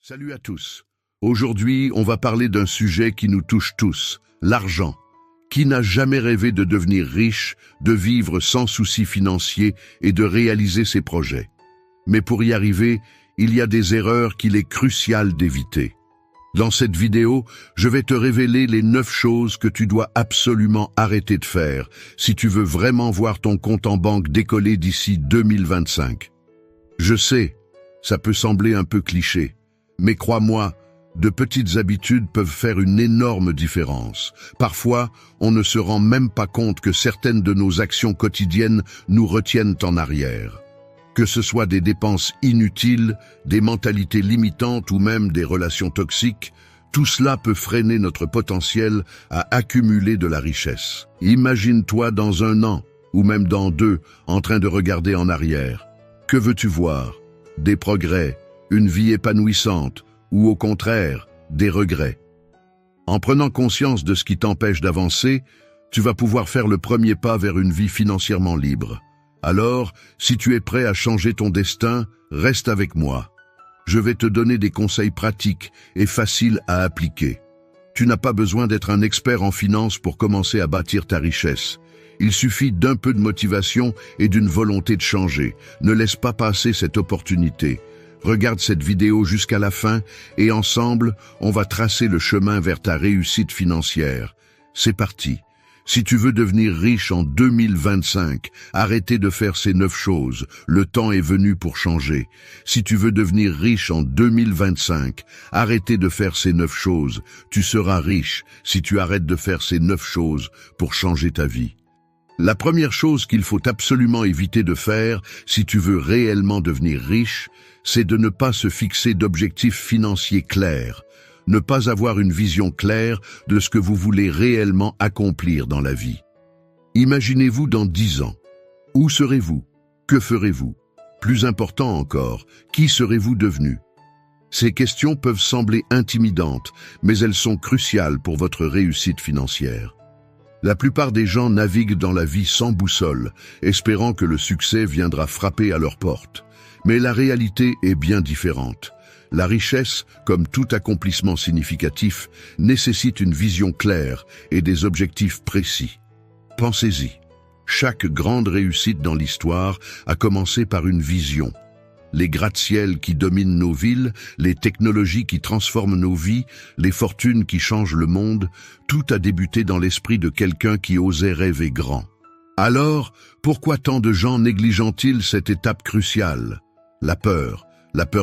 Salut à tous. Aujourd'hui, on va parler d'un sujet qui nous touche tous, l'argent. Qui n'a jamais rêvé de devenir riche, de vivre sans soucis financiers et de réaliser ses projets? Mais pour y arriver, il y a des erreurs qu'il est crucial d'éviter. Dans cette vidéo, je vais te révéler les 9 choses que tu dois absolument arrêter de faire si tu veux vraiment voir ton compte en banque décoller d'ici 2025. Je sais, ça peut sembler un peu cliché. Mais crois-moi, de petites habitudes peuvent faire une énorme différence. Parfois, on ne se rend même pas compte que certaines de nos actions quotidiennes nous retiennent en arrière. Que ce soit des dépenses inutiles, des mentalités limitantes ou même des relations toxiques, tout cela peut freiner notre potentiel à accumuler de la richesse. Imagine-toi dans 1 an, ou même dans 2, en train de regarder en arrière. Que veux-tu voir? Des progrès, une vie épanouissante, ou au contraire, des regrets. En prenant conscience de ce qui t'empêche d'avancer, tu vas pouvoir faire le premier pas vers une vie financièrement libre. Alors, si tu es prêt à changer ton destin, reste avec moi. Je vais te donner des conseils pratiques et faciles à appliquer. Tu n'as pas besoin d'être un expert en finance pour commencer à bâtir ta richesse. Il suffit d'un peu de motivation et d'une volonté de changer. Ne laisse pas passer cette opportunité. Regarde cette vidéo jusqu'à la fin et ensemble, on va tracer le chemin vers ta réussite financière. C'est parti. Si tu veux devenir riche en 2025, arrêtez de faire ces 9 choses. Le temps est venu pour changer. Si tu veux devenir riche en 2025, arrêtez de faire ces 9 choses. Tu seras riche si tu arrêtes de faire ces 9 choses pour changer ta vie. La première chose qu'il faut absolument éviter de faire si tu veux réellement devenir riche, c'est de ne pas se fixer d'objectifs financiers clairs, ne pas avoir une vision claire de ce que vous voulez réellement accomplir dans la vie. Imaginez-vous dans 10 ans. Où serez-vous? Que ferez-vous? Plus important encore, qui serez-vous devenu? Ces questions peuvent sembler intimidantes, mais elles sont cruciales pour votre réussite financière. La plupart des gens naviguent dans la vie sans boussole, espérant que le succès viendra frapper à leur porte. Mais la réalité est bien différente. La richesse, comme tout accomplissement significatif, nécessite une vision claire et des objectifs précis. Pensez-y. Chaque grande réussite dans l'histoire a commencé par une vision. Les gratte-ciels qui dominent nos villes, les technologies qui transforment nos vies, les fortunes qui changent le monde, tout a débuté dans l'esprit de quelqu'un qui osait rêver grand. Alors, pourquoi tant de gens négligeant-ils cette étape cruciale? La peur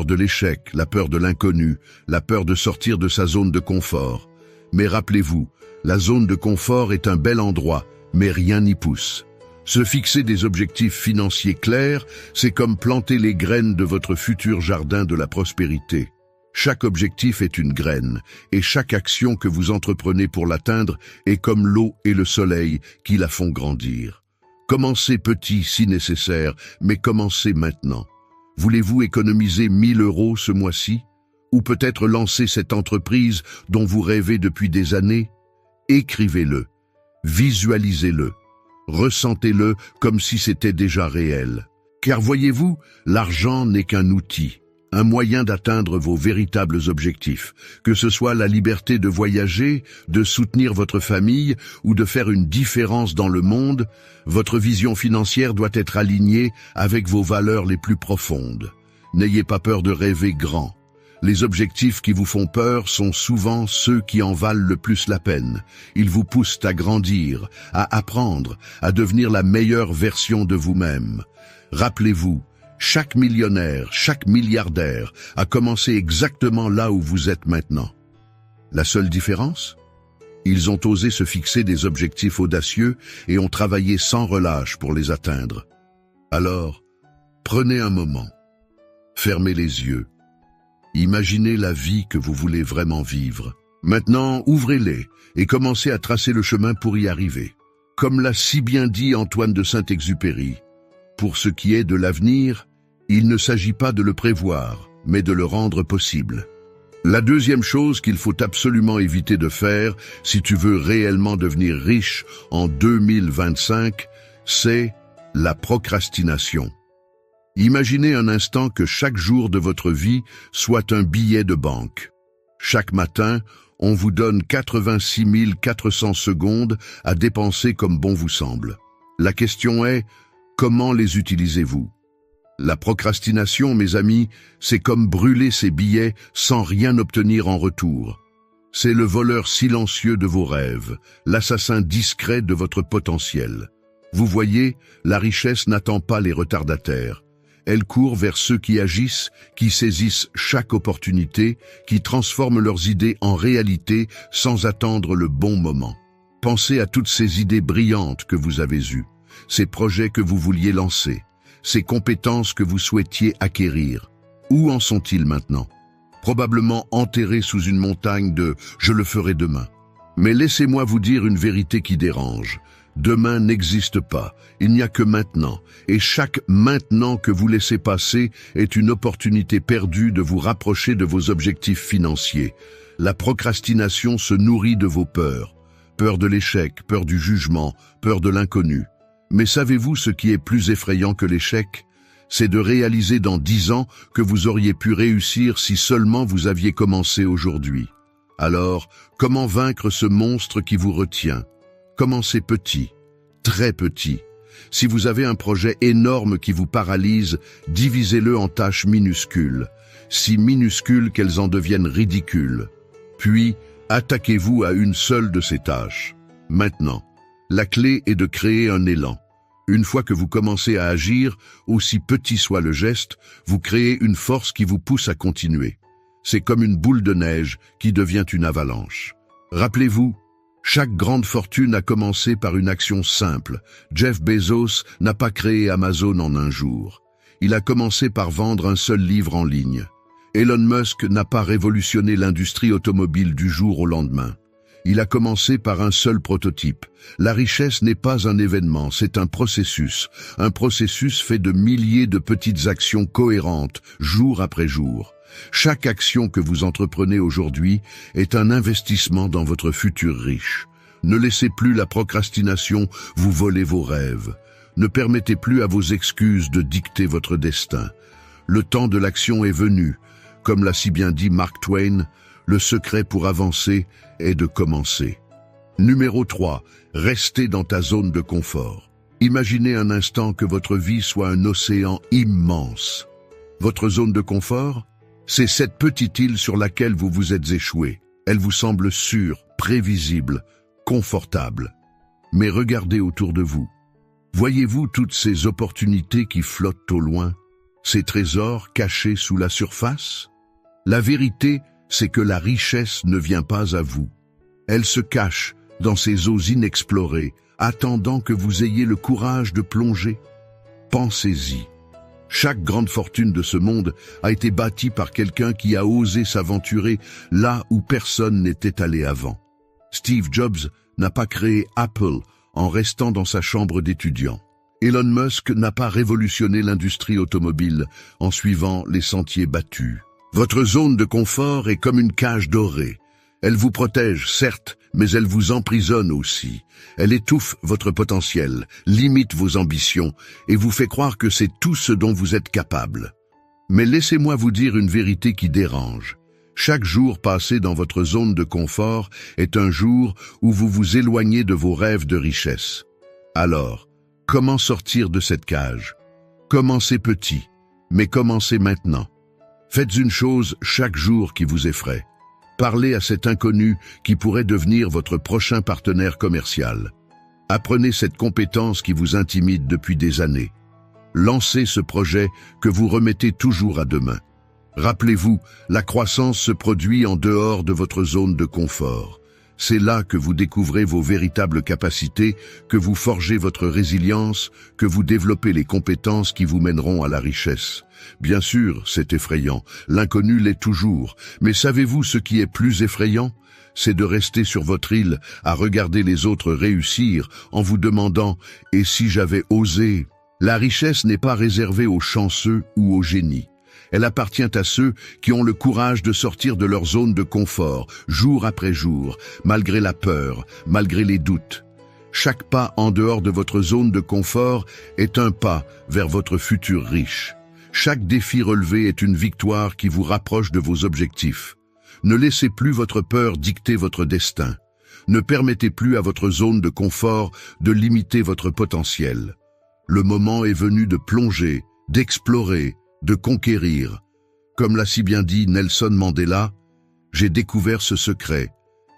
de l'échec, la peur de l'inconnu, la peur de sortir de sa zone de confort. Mais rappelez-vous, la zone de confort est un bel endroit, mais rien n'y pousse. Se fixer des objectifs financiers clairs, c'est comme planter les graines de votre futur jardin de la prospérité. Chaque objectif est une graine, et chaque action que vous entreprenez pour l'atteindre est comme l'eau et le soleil qui la font grandir. Commencez petit si nécessaire, mais commencez maintenant. Voulez-vous économiser 1 000 € ce mois-ci? Ou peut-être lancer cette entreprise dont vous rêvez depuis des années? Écrivez-le, visualisez-le. Ressentez-le comme si c'était déjà réel. Car voyez-vous, l'argent n'est qu'un outil, un moyen d'atteindre vos véritables objectifs, que ce soit la liberté de voyager, de soutenir votre famille ou de faire une différence dans le monde. Votre vision financière doit être alignée avec vos valeurs les plus profondes. N'ayez pas peur de rêver grand. Les objectifs qui vous font peur sont souvent ceux qui en valent le plus la peine. Ils vous poussent à grandir, à apprendre, à devenir la meilleure version de vous-même. Rappelez-vous, chaque millionnaire, chaque milliardaire a commencé exactement là où vous êtes maintenant. La seule différence? Ils ont osé se fixer des objectifs audacieux et ont travaillé sans relâche pour les atteindre. Alors, prenez un moment. Fermez les yeux. Imaginez la vie que vous voulez vraiment vivre. Maintenant, ouvrez-les et commencez à tracer le chemin pour y arriver. Comme l'a si bien dit Antoine de Saint-Exupéry, pour ce qui est de l'avenir, il ne s'agit pas de le prévoir, mais de le rendre possible. La deuxième chose qu'il faut absolument éviter de faire si tu veux réellement devenir riche en 2025, c'est la procrastination. Imaginez un instant que chaque jour de votre vie soit un billet de banque. Chaque matin, on vous donne 86 400 secondes à dépenser comme bon vous semble. La question est, comment les utilisez-vous? La procrastination, mes amis, c'est comme brûler ces billets sans rien obtenir en retour. C'est le voleur silencieux de vos rêves, l'assassin discret de votre potentiel. Vous voyez, la richesse n'attend pas les retardataires. Elle court vers ceux qui agissent, qui saisissent chaque opportunité, qui transforment leurs idées en réalité sans attendre le bon moment. Pensez à toutes ces idées brillantes que vous avez eues, ces projets que vous vouliez lancer, ces compétences que vous souhaitiez acquérir. Où en sont-ils maintenant? Probablement enterrés sous une montagne de « je le ferai demain ». Mais laissez-moi vous dire une vérité qui dérange. Demain n'existe pas, il n'y a que maintenant, et chaque maintenant que vous laissez passer est une opportunité perdue de vous rapprocher de vos objectifs financiers. La procrastination se nourrit de vos peurs. Peur de l'échec, peur du jugement, peur de l'inconnu. Mais savez-vous ce qui est plus effrayant que l'échec? C'est de réaliser dans 10 ans que vous auriez pu réussir si seulement vous aviez commencé aujourd'hui. Alors, comment vaincre ce monstre qui vous retient? Commencez petit, très petit. Si vous avez un projet énorme qui vous paralyse, divisez-le en tâches minuscules, si minuscules qu'elles en deviennent ridicules. Puis, attaquez-vous à une seule de ces tâches. Maintenant, la clé est de créer un élan. Une fois que vous commencez à agir, aussi petit soit le geste, vous créez une force qui vous pousse à continuer. C'est comme une boule de neige qui devient une avalanche. Rappelez-vous, chaque grande fortune a commencé par une action simple. Jeff Bezos n'a pas créé Amazon en un jour. Il a commencé par vendre un seul livre en ligne. Elon Musk n'a pas révolutionné l'industrie automobile du jour au lendemain. Il a commencé par un seul prototype. La richesse n'est pas un événement, c'est un processus fait de milliers de petites actions cohérentes, jour après jour. Chaque action que vous entreprenez aujourd'hui est un investissement dans votre futur riche. Ne laissez plus la procrastination vous voler vos rêves. Ne permettez plus à vos excuses de dicter votre destin. Le temps de l'action est venu. Comme l'a si bien dit Mark Twain, le secret pour avancer est de commencer. Numéro 3. Restez dans ta zone de confort. Imaginez un instant que votre vie soit un océan immense. Votre zone de confort? C'est cette petite île sur laquelle vous vous êtes échoué. Elle vous semble sûre, prévisible, confortable. Mais regardez autour de vous. Voyez-vous toutes ces opportunités qui flottent au loin? Ces trésors cachés sous la surface? La vérité, c'est que la richesse ne vient pas à vous. Elle se cache dans ces eaux inexplorées, attendant que vous ayez le courage de plonger. Pensez-y. Chaque grande fortune de ce monde a été bâtie par quelqu'un qui a osé s'aventurer là où personne n'était allé avant. Steve Jobs n'a pas créé Apple en restant dans sa chambre d'étudiant. Elon Musk n'a pas révolutionné l'industrie automobile en suivant les sentiers battus. Votre zone de confort est comme une cage dorée. Elle vous protège, certes, mais elle vous emprisonne aussi. Elle étouffe votre potentiel, limite vos ambitions et vous fait croire que c'est tout ce dont vous êtes capable. Mais laissez-moi vous dire une vérité qui dérange. Chaque jour passé dans votre zone de confort est un jour où vous vous éloignez de vos rêves de richesse. Alors, comment sortir de cette cage? Commencez petit, mais commencez maintenant. Faites une chose chaque jour qui vous effraie. Parlez à cet inconnu qui pourrait devenir votre prochain partenaire commercial. Apprenez cette compétence qui vous intimide depuis des années. Lancez ce projet que vous remettez toujours à demain. Rappelez-vous, la croissance se produit en dehors de votre zone de confort. C'est là que vous découvrez vos véritables capacités, que vous forgez votre résilience, que vous développez les compétences qui vous mèneront à la richesse. Bien sûr, c'est effrayant, l'inconnu l'est toujours, mais savez-vous ce qui est plus effrayant? C'est de rester sur votre île, à regarder les autres réussir, en vous demandant « et si j'avais osé ?» La richesse n'est pas réservée aux chanceux ou aux génies. Elle appartient à ceux qui ont le courage de sortir de leur zone de confort, jour après jour, malgré la peur, malgré les doutes. Chaque pas en dehors de votre zone de confort est un pas vers votre futur riche. Chaque défi relevé est une victoire qui vous rapproche de vos objectifs. Ne laissez plus votre peur dicter votre destin. Ne permettez plus à votre zone de confort de limiter votre potentiel. Le moment est venu de plonger, d'explorer, de conquérir. Comme l'a si bien dit Nelson Mandela, « J'ai découvert ce secret.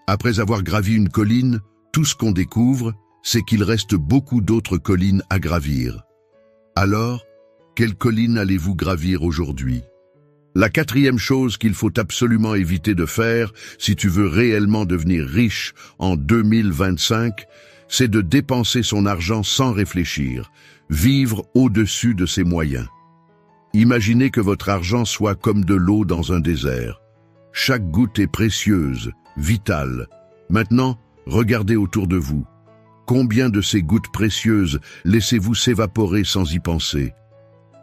Après avoir gravi une colline, tout ce qu'on découvre, c'est qu'il reste beaucoup d'autres collines à gravir. » Alors, quelle colline allez-vous gravir aujourd'hui? La quatrième chose qu'il faut absolument éviter de faire si tu veux réellement devenir riche en 2025, c'est de dépenser son argent sans réfléchir, vivre au-dessus de ses moyens. Imaginez que votre argent soit comme de l'eau dans un désert. Chaque goutte est précieuse, vitale. Maintenant, regardez autour de vous. Combien de ces gouttes précieuses laissez-vous s'évaporer sans y penser?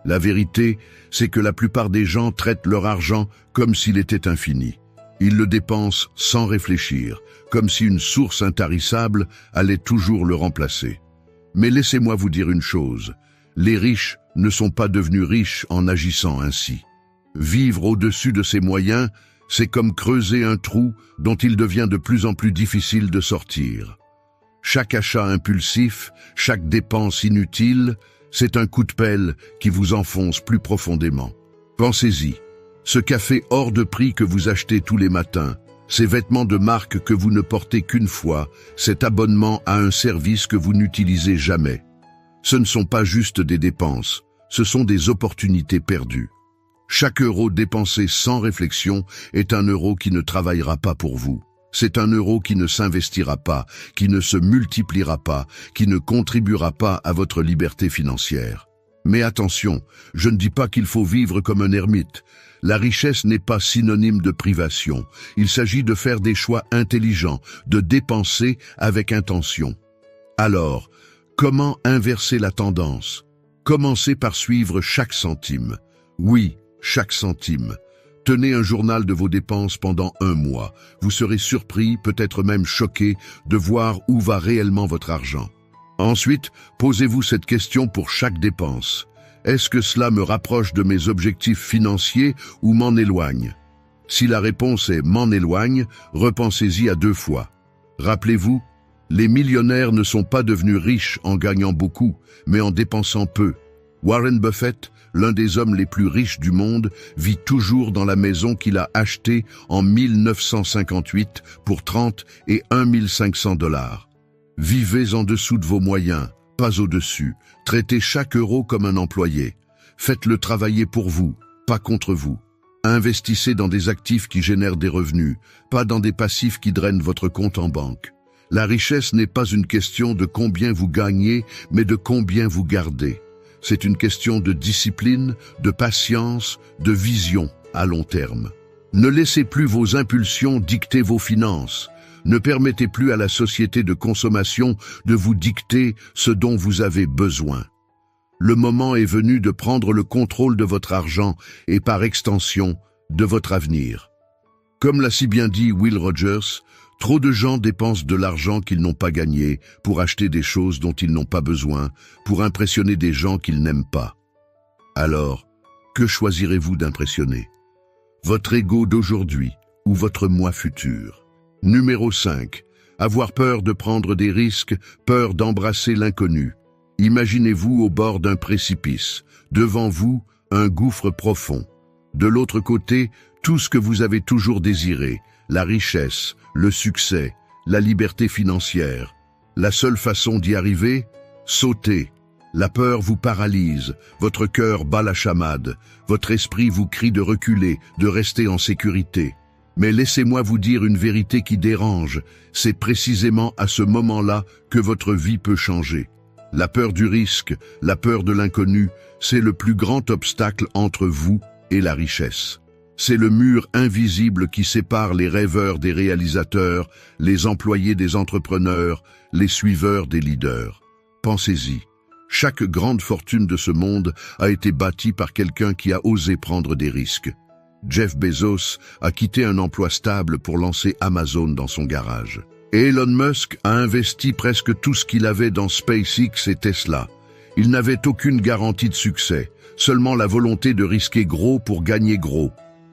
La vérité, c'est que la plupart des gens traitent leur argent comme s'il était infini. Ils le dépensent sans réfléchir, comme si une source intarissable allait toujours le remplacer. Mais laissez-moi vous dire une chose, les riches ne sont pas devenus riches en agissant ainsi. Vivre au-dessus de ses moyens, c'est comme creuser un trou dont il devient de plus en plus difficile de sortir. Chaque achat impulsif, chaque dépense inutile, c'est un coup de pelle qui vous enfonce plus profondément. Pensez-y, ce café hors de prix que vous achetez tous les matins, ces vêtements de marque que vous ne portez qu'une fois, cet abonnement à un service que vous n'utilisez jamais. Ce ne sont pas juste des dépenses, ce sont des opportunités perdues. Chaque euro dépensé sans réflexion est un euro qui ne travaillera pas pour vous. C'est un euro qui ne s'investira pas, qui ne se multipliera pas, qui ne contribuera pas à votre liberté financière. Mais attention, je ne dis pas qu'il faut vivre comme un ermite. La richesse n'est pas synonyme de privation. Il s'agit de faire des choix intelligents, de dépenser avec intention. Alors, comment inverser la tendance? Commencez par suivre chaque centime. Oui, chaque centime. Tenez un journal de vos dépenses pendant 1 mois. Vous serez surpris, peut-être même choqué, de voir où va réellement votre argent. Ensuite, posez-vous cette question pour chaque dépense. Est-ce que cela me rapproche de mes objectifs financiers ou m'en éloigne? Si la réponse est « m'en éloigne », repensez-y à 2 fois. Rappelez-vous, les millionnaires ne sont pas devenus riches en gagnant beaucoup, mais en dépensant peu. Warren Buffett, l'un des hommes les plus riches du monde, vit toujours dans la maison qu'il a achetée en 1958 pour 30 et 1 500 $. Vivez en dessous de vos moyens, pas au-dessus. Traitez chaque euro comme un employé. Faites-le travailler pour vous, pas contre vous. Investissez dans des actifs qui génèrent des revenus, pas dans des passifs qui drainent votre compte en banque. La richesse n'est pas une question de combien vous gagnez, mais de combien vous gardez. C'est une question de discipline, de patience, de vision à long terme. Ne laissez plus vos impulsions dicter vos finances. Ne permettez plus à la société de consommation de vous dicter ce dont vous avez besoin. Le moment est venu de prendre le contrôle de votre argent et par extension, de votre avenir. Comme l'a si bien dit Will Rogers, trop de gens dépensent de l'argent qu'ils n'ont pas gagné pour acheter des choses dont ils n'ont pas besoin, pour impressionner des gens qu'ils n'aiment pas. Alors, que choisirez-vous d'impressionner? Votre ego d'aujourd'hui ou votre moi futur? Numéro 5. Avoir peur de prendre des risques, peur d'embrasser l'inconnu. Imaginez-vous au bord d'un précipice. Devant vous, un gouffre profond. De l'autre côté, tout ce que vous avez toujours désiré, la richesse, le succès, la liberté financière. La seule façon d'y arriver? Sauter. La peur vous paralyse, votre cœur bat la chamade, votre esprit vous crie de reculer, de rester en sécurité. Mais laissez-moi vous dire une vérité qui dérange, c'est précisément à ce moment-là que votre vie peut changer. La peur du risque, la peur de l'inconnu, c'est le plus grand obstacle entre vous et la richesse. C'est le mur invisible qui sépare les rêveurs des réalisateurs, les employés des entrepreneurs, les suiveurs des leaders. Pensez-y. Chaque grande fortune de ce monde a été bâtie par quelqu'un qui a osé prendre des risques. Jeff Bezos a quitté un emploi stable pour lancer Amazon dans son garage. Et Elon Musk a investi presque tout ce qu'il avait dans SpaceX et Tesla. Ils n'avaient aucune garantie de succès, seulement la volonté de risquer gros pour gagner gros.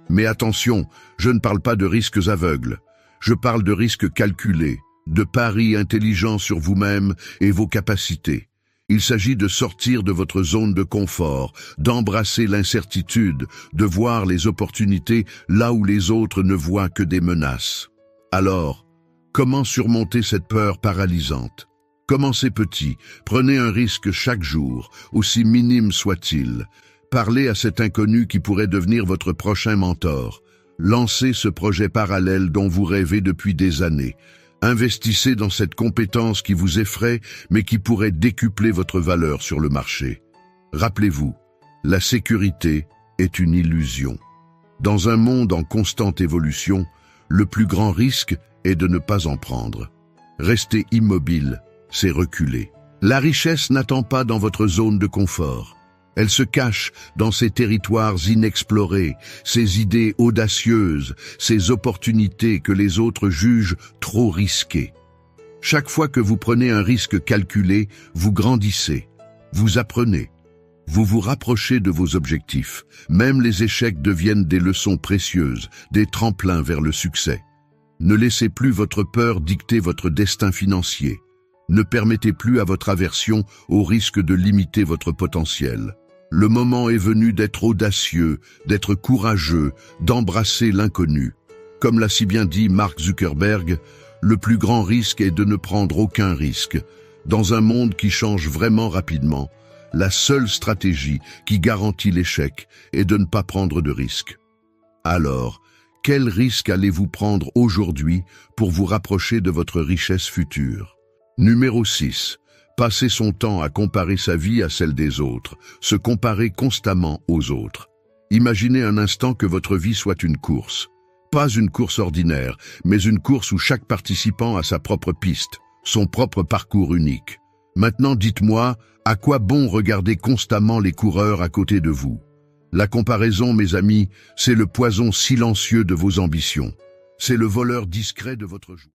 Mais attention, je ne parle pas de risques aveugles. Je parle de risques calculés, de paris intelligents sur vous-même et vos capacités. Il s'agit de sortir de votre zone de confort, d'embrasser l'incertitude, de voir les opportunités là où les autres ne voient que des menaces. Alors, comment surmonter cette peur paralysante? Commencez petit, prenez un risque chaque jour, aussi minime soit-il. Parlez à cet inconnu qui pourrait devenir votre prochain mentor. Lancez ce projet parallèle dont vous rêvez depuis des années. Investissez dans cette compétence qui vous effraie, mais qui pourrait décupler votre valeur sur le marché. Rappelez-vous, la sécurité est une illusion. Dans un monde en constante évolution, le plus grand risque est de ne pas en prendre. Rester immobile, c'est reculer. La richesse n'attend pas dans votre zone de confort. Elle se cache dans ces territoires inexplorés, ces idées audacieuses, ces opportunités que les autres jugent trop risquées. Chaque fois que vous prenez un risque calculé, vous grandissez, vous apprenez, vous vous rapprochez de vos objectifs. Même les échecs deviennent des leçons précieuses, des tremplins vers le succès. Ne laissez plus votre peur dicter votre destin financier. Ne permettez plus à votre aversion au risque de limiter votre potentiel. Le moment est venu d'être audacieux, d'être courageux, d'embrasser l'inconnu. Comme l'a si bien dit Mark Zuckerberg, le plus grand risque est de ne prendre aucun risque. Dans un monde qui change vraiment rapidement, la seule stratégie qui garantit l'échec est de ne pas prendre de risque. Alors, quel risque allez-vous prendre aujourd'hui pour vous rapprocher de votre richesse future? Numéro 6. Passer son temps à comparer sa vie à celle des autres, se comparer constamment aux autres. Imaginez un instant que votre vie soit une course. Pas une course ordinaire, mais une course où chaque participant a sa propre piste, son propre parcours unique. Maintenant dites-moi, à quoi bon regarder constamment les coureurs à côté de vous? La comparaison, mes amis, c'est le poison silencieux de vos ambitions. C'est le voleur discret de votre joie.